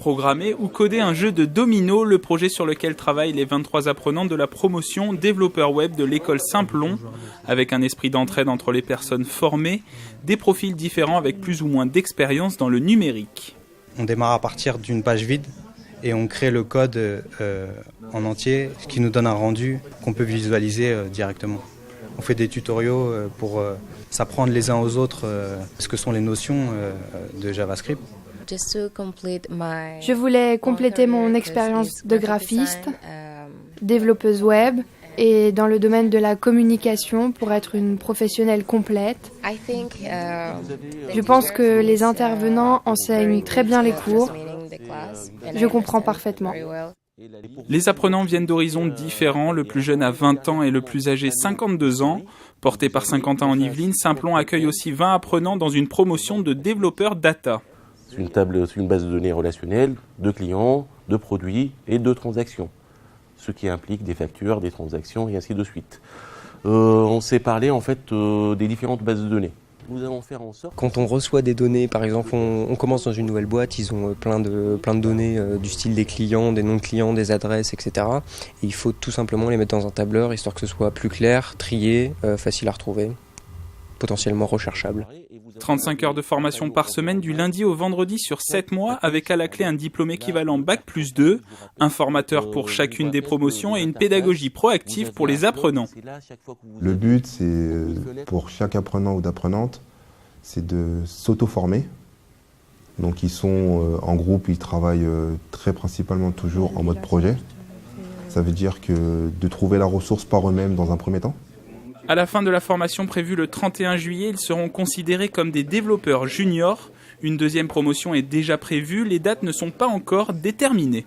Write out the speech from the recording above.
Programmer ou coder un jeu de domino, le projet sur lequel travaillent les 23 apprenants de la promotion développeurs web de l'école Simplon, avec un esprit d'entraide entre les personnes formées, des profils différents avec plus ou moins d'expérience dans le numérique. On démarre à partir d'une page vide et on crée le code en entier, ce qui nous donne un rendu qu'on peut visualiser directement. On fait des tutoriaux pour s'apprendre les uns aux autres ce que sont les notions de JavaScript. Je voulais compléter mon expérience de graphiste, développeuse web et dans le domaine de la communication pour être une professionnelle complète. Je pense que les intervenants enseignent très bien les cours. Je comprends parfaitement. Les apprenants viennent d'horizons différents, le plus jeune a 20 ans et le plus âgé 52 ans. Porté par Saint-Quentin en Yvelines, Simplon accueille aussi 20 apprenants dans une promotion de développeurs data. C'est une base de données relationnelle de clients, de produits et de transactions. Ce qui implique des factures, des transactions et ainsi de suite. On s'est parlé en fait des différentes bases de données. Nous allons faire en sorte... Quand on reçoit des données, par exemple, on commence dans une nouvelle boîte, ils ont plein de données du style des clients, des noms de clients, des adresses, etc. Et il faut tout simplement les mettre dans un tableur, histoire que ce soit plus clair, trié, facile à retrouver, potentiellement recherchable. 35 heures de formation par semaine du lundi au vendredi sur 7 mois, avec à la clé un diplôme équivalent Bac+2, un formateur pour chacune des promotions et une pédagogie proactive pour les apprenants. Le but, c'est pour chaque apprenant ou d'apprenante, c'est de s'auto-former. Donc ils sont en groupe, ils travaillent très principalement toujours en mode projet. Ça veut dire que de trouver la ressource par eux-mêmes dans un premier temps. À la fin de la formation prévue le 31 juillet, ils seront considérés comme des développeurs juniors. Une deuxième promotion est déjà prévue, les dates ne sont pas encore déterminées.